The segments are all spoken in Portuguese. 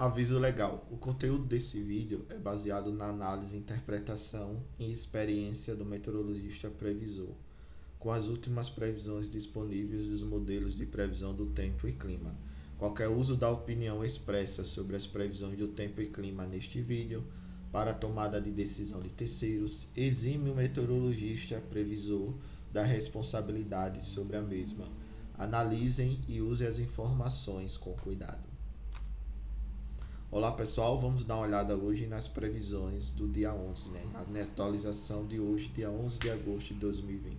Aviso legal: o conteúdo desse vídeo é baseado na análise, interpretação e experiência do meteorologista previsor, com as últimas previsões disponíveis dos modelos de previsão do tempo e clima. Qualquer uso da opinião expressa sobre as previsões do tempo e clima neste vídeo para a tomada de decisão de terceiros exime o meteorologista previsor da responsabilidade sobre a mesma. Analisem e usem as informações com cuidado. Olá pessoal, vamos dar uma olhada hoje nas previsões do dia 11, na atualização de hoje, dia 11 de agosto de 2020.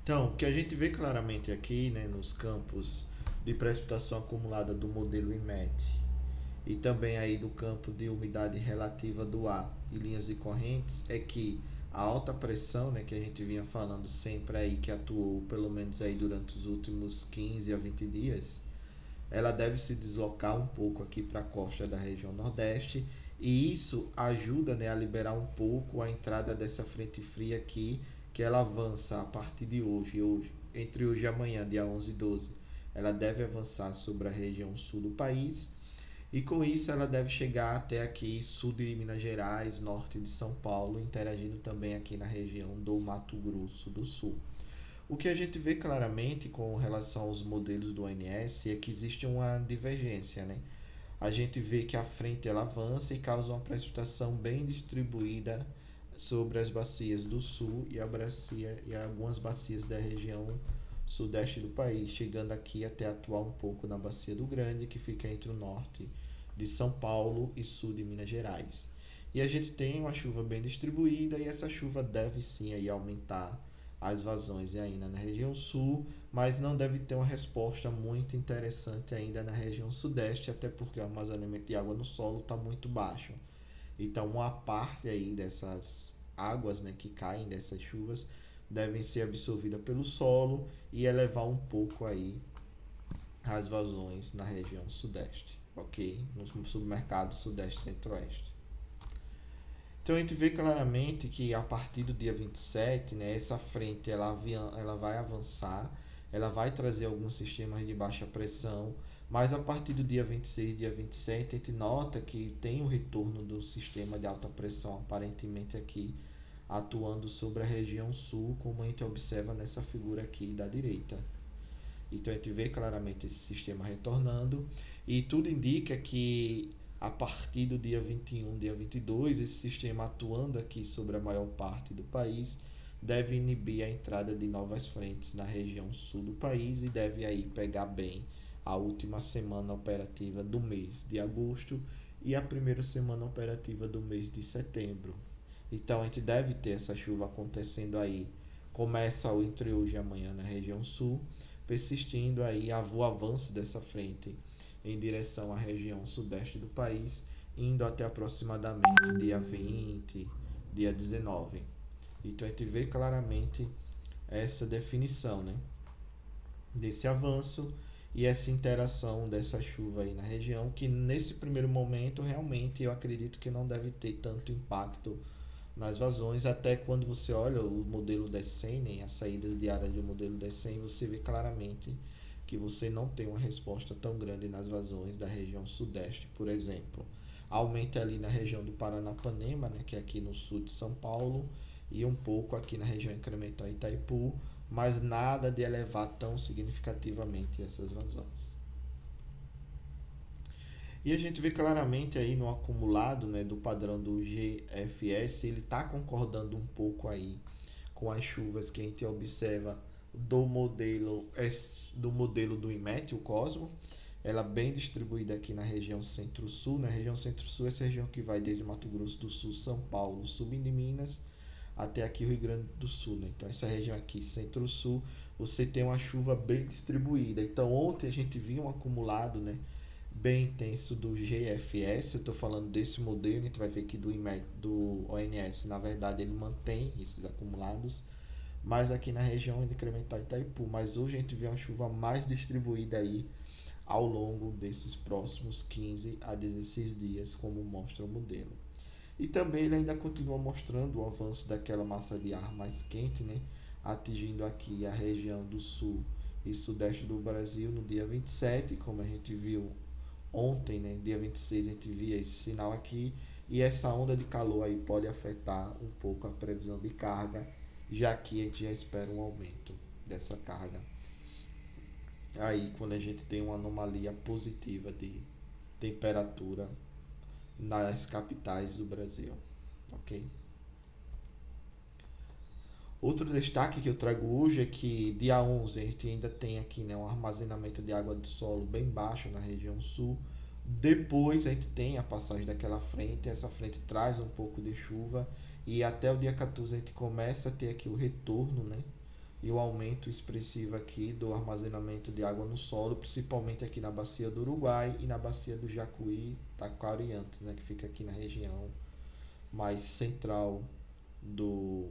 Então, o que a gente vê claramente aqui, nos campos de precipitação acumulada do modelo IMET e também aí do campo de umidade relativa do ar e linhas de correntes, é que a alta pressão, que a gente vinha falando sempre aí, que atuou pelo menos aí durante os últimos 15 a 20 dias, ela deve se deslocar um pouco aqui para a costa da região nordeste, e isso ajuda, a liberar um pouco a entrada dessa frente fria aqui, que ela avança a partir de hoje, entre hoje e amanhã, dia 11 e 12. Ela deve avançar sobre a região sul do país, e com isso ela deve chegar até aqui sul de Minas Gerais, norte de São Paulo, interagindo também aqui na região do Mato Grosso do Sul. O que a gente vê claramente com relação aos modelos do ONS é que existe uma divergência, A gente vê que a frente ela avança e causa uma precipitação bem distribuída sobre as bacias do sul e algumas bacias da região sudeste do país, chegando aqui até atuar um pouco na bacia do Grande, que fica entre o norte de São Paulo e sul de Minas Gerais. E a gente tem uma chuva bem distribuída, e essa chuva deve sim aí aumentar as vazões ainda na região sul, mas não deve ter uma resposta muito interessante ainda na região sudeste, até porque o armazenamento de água no solo está muito baixo. Então, uma parte aí dessas águas, que caem dessas chuvas, devem ser absorvidas pelo solo e elevar um pouco aí as vazões na região sudeste, ok? No submercado sudeste centro-oeste. Então a gente vê claramente que a partir do dia 27, essa frente ela vai avançar, ela vai trazer alguns sistemas de baixa pressão, mas a partir do dia 26 e dia 27 a gente nota que tem o retorno do sistema de alta pressão aparentemente aqui atuando sobre a região sul, como a gente observa nessa figura aqui da direita. Então a gente vê claramente esse sistema retornando, e tudo indica que a partir do dia 21, dia 22, esse sistema atuando aqui sobre a maior parte do país deve inibir a entrada de novas frentes na região sul do país e deve aí pegar bem a última semana operativa do mês de agosto e a primeira semana operativa do mês de setembro. Então a gente deve ter essa chuva acontecendo aí. Começa entre hoje e amanhã na região sul, persistindo aí o avanço dessa frente em direção à região sudeste do país, indo até aproximadamente dia 20, dia 19. Então a gente vê claramente essa definição, desse avanço e essa interação dessa chuva aí na região, que nesse primeiro momento realmente eu acredito que não deve ter tanto impacto nas vazões, até quando você olha o modelo DECEM, as saídas diárias do modelo DECEM, você vê claramente que você não tem uma resposta tão grande nas vazões da região sudeste, por exemplo. Aumenta ali na região do Paranapanema, que é aqui no sul de São Paulo, e um pouco aqui na região incremental Itaipu, mas nada de elevar tão significativamente essas vazões. E a gente vê claramente aí no acumulado, do padrão do GFS, ele está concordando um pouco aí com as chuvas que a gente observa do modelo do IMET, o Cosmo. Ela bem distribuída aqui na região centro-sul. Na região centro-sul, essa região que vai desde Mato Grosso do Sul, São Paulo, sul de Minas, até aqui o Rio Grande do Sul. Então essa região aqui, centro-sul, você tem uma chuva bem distribuída. Então ontem a gente viu um acumulado, bem intenso do GFS. Eu estou falando desse modelo, a gente vai ver que do ONS, na verdade, ele mantém esses acumulados, mas aqui na região incremental Itaipu. Mas hoje a gente vê uma chuva mais distribuída aí ao longo desses próximos 15 a 16 dias, como mostra o modelo. E também ele ainda continua mostrando o avanço daquela massa de ar mais quente, atingindo aqui a região do sul e sudeste do Brasil no dia 27, como a gente viu Ontem, né, dia 26, a gente via esse sinal aqui, e essa onda de calor aí pode afetar um pouco a previsão de carga, já que a gente já espera um aumento dessa carga. Aí, quando a gente tem uma anomalia positiva de temperatura nas capitais do Brasil, ok? Outro destaque que eu trago hoje é que dia 11 a gente ainda tem aqui, né, um armazenamento de água do solo bem baixo na região sul. Depois a gente tem a passagem daquela frente, essa frente traz um pouco de chuva e até o dia 14 a gente começa a ter aqui o retorno, né, e o aumento expressivo aqui do armazenamento de água no solo, principalmente aqui na bacia do Uruguai e na bacia do Jacuí, Taquariantes, né, que fica aqui na região mais central do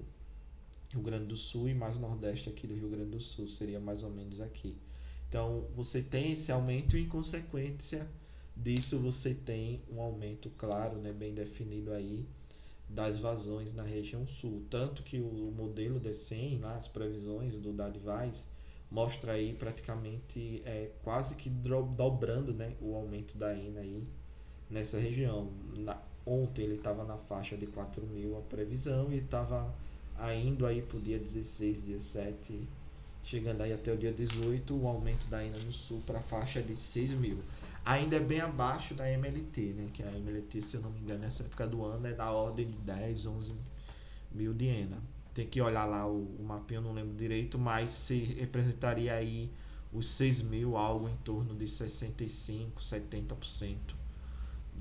Rio Grande do Sul e mais nordeste aqui do Rio Grande do Sul, seria mais ou menos aqui. Então você tem esse aumento e em consequência disso você tem um aumento claro, né, bem definido aí das vazões na região sul. Tanto que o modelo DECEM, lá, as previsões do Dadivaz, mostra aí praticamente quase que dobrando, né, o aumento da ENA aí nessa região. Ontem ele estava na faixa de 4.000 a previsão e estava indo aí para o dia 16, dia 7, chegando aí até o dia 18, o aumento da ENA no sul para a faixa de 6.000. Ainda é bem abaixo da MLT, né? Que a MLT, se eu não me engano, nessa época do ano é da ordem de 10, 11 mil de ENA. Tem que olhar lá o mapinha, eu não lembro direito, mas se representaria aí os 6.000, algo em torno de 65, 70%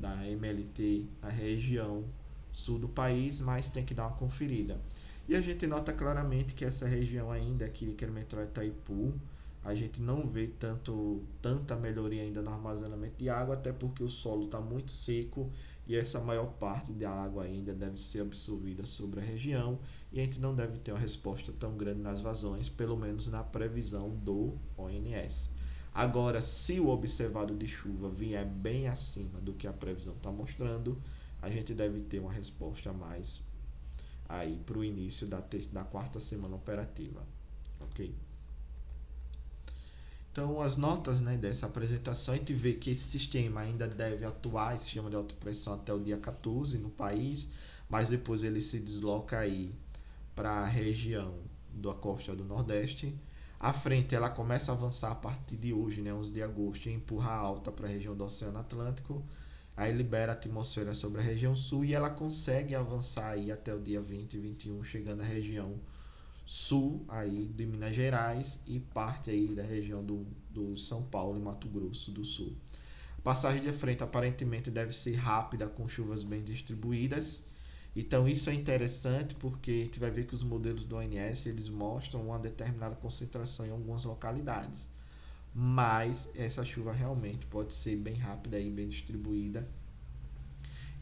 da MLT, a região sul do país, mas tem que dar uma conferida. E a gente nota claramente que essa região ainda aqui, que é o metrô Itaipu, a gente não vê tanta melhoria ainda no armazenamento de água, até porque o solo está muito seco e essa maior parte da água ainda deve ser absorvida sobre a região e a gente não deve ter uma resposta tão grande nas vazões, pelo menos na previsão do ONS. Agora, se o observado de chuva vier bem acima do que a previsão está mostrando, a gente deve ter uma resposta a mais aí para o início da quarta semana operativa, ok? Então, as notas, né, dessa apresentação, a gente vê que esse sistema ainda deve atuar, esse sistema de alta pressão, até o dia 14 no país, mas depois ele se desloca aí para a região da costa do Nordeste. A frente ela começa a avançar a partir de hoje, né, 11 de agosto, e empurra alta para a região do Oceano Atlântico. Aí libera a atmosfera sobre a região sul e ela consegue avançar aí até o dia 20 e 21, chegando à região sul aí de Minas Gerais e parte aí da região do São Paulo e Mato Grosso do Sul. A passagem de frente aparentemente deve ser rápida, com chuvas bem distribuídas. Então isso é interessante porque a gente vai ver que os modelos do ONS eles mostram uma determinada concentração em algumas localidades. Mas essa chuva realmente pode ser bem rápida e bem distribuída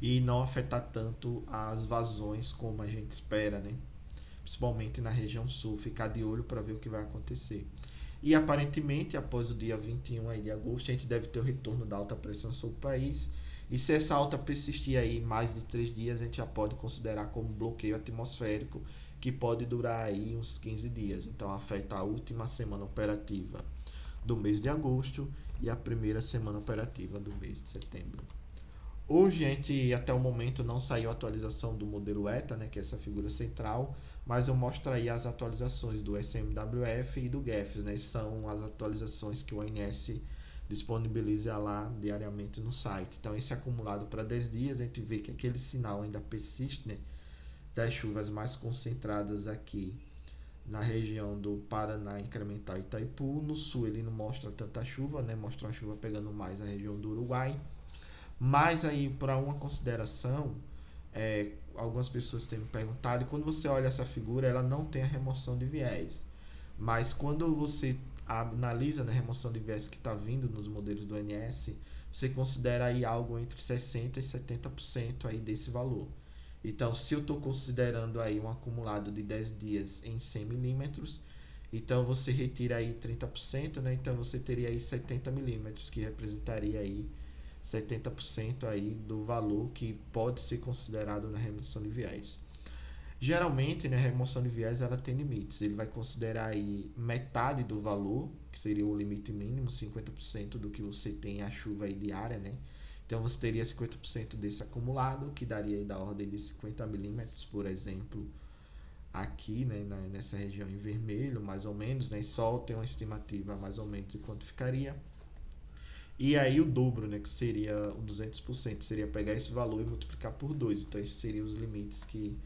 e não afetar tanto as vazões como a gente espera, né? Principalmente na região sul, ficar de olho para ver o que vai acontecer. E aparentemente, após o dia 21 aí de agosto, a gente deve ter o retorno da alta pressão sobre o país. E se essa alta persistir aí mais de 3 dias, a gente já pode considerar como bloqueio atmosférico, que pode durar aí uns 15 dias. Então afeta a última semana operativa do mês de agosto e a primeira semana operativa do mês de setembro. Hoje a gente até o momento não saiu a atualização do modelo ETA, né, que é essa figura central, mas eu mostro aí as atualizações do SMWF e do GEFS, né, são as atualizações que o ONS disponibiliza lá diariamente no site. Então esse acumulado para 10 dias, a gente vê que aquele sinal ainda persiste, né, das chuvas mais concentradas aqui na região do Paraná, Incremental e Itaipu. No sul ele não mostra tanta chuva, né, mostra uma chuva pegando mais a região do Uruguai. Mas aí, para uma consideração, algumas pessoas têm me perguntado, e quando você olha essa figura, ela não tem a remoção de viés. Mas quando você analisa, né, a remoção de viés que está vindo nos modelos do ONS, você considera aí algo entre 60% e 70% aí desse valor. Então, se eu estou considerando aí um acumulado de 10 dias em 100 milímetros, então você retira aí 30%, né? Então você teria aí 70 milímetros, que representaria aí 70% aí do valor que pode ser considerado na remissão de viés. Geralmente, né, a remoção de viés ela tem limites. Ele vai considerar aí metade do valor, que seria o limite mínimo, 50% do que você tem a chuva aí diária, né? Então você teria 50% desse acumulado, que daria aí da ordem de 50 milímetros, por exemplo, aqui, né, nessa região em vermelho, mais ou menos, né? E Sol tem uma estimativa mais ou menos de quanto ficaria. E aí o dobro, né, que seria o 200%, seria pegar esse valor e multiplicar por 2. Então esses seriam os limites que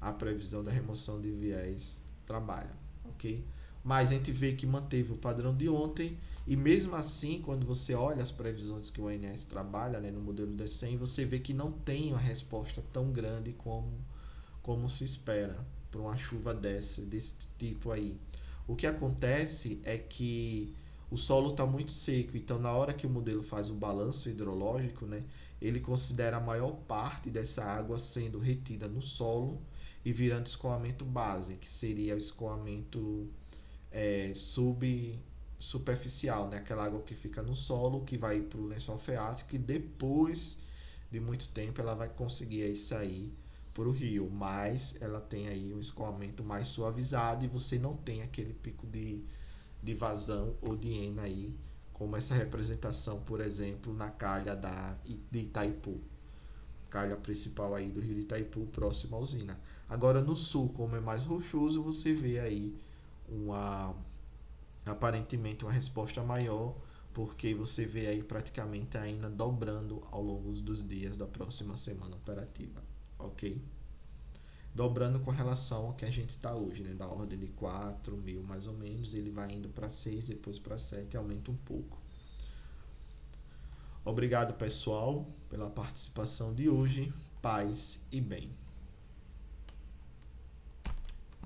a previsão da remoção de viés trabalha, ok? Mas a gente vê que manteve o padrão de ontem e mesmo assim, quando você olha as previsões que o ONS trabalha, né, no modelo D100, você vê que não tem uma resposta tão grande como se espera para uma chuva desse tipo aí. O que acontece é que o solo está muito seco, então na hora que o modelo faz o balanço hidrológico, né, ele considera a maior parte dessa água sendo retida no solo e virando escoamento base, que seria o escoamento superficial, né, aquela água que fica no solo, que vai para o lençol freático e depois de muito tempo ela vai conseguir aí sair para o rio, mas ela tem aí um escoamento mais suavizado e você não tem aquele pico de vazão ou de ENA aí, como essa representação, por exemplo, na calha de Itaipu, calha principal aí do rio de Itaipu, próximo à usina. Agora no sul, como é mais rochoso, você vê aí uma aparentemente uma resposta maior, porque você vê aí praticamente ainda dobrando ao longo dos dias da próxima semana operativa, ok? Dobrando com relação ao que a gente está hoje, né? Da ordem de 4.000 mais ou menos, ele vai indo para 6, depois para 7, aumenta um pouco. Obrigado, pessoal, pela participação de hoje. Paz e bem.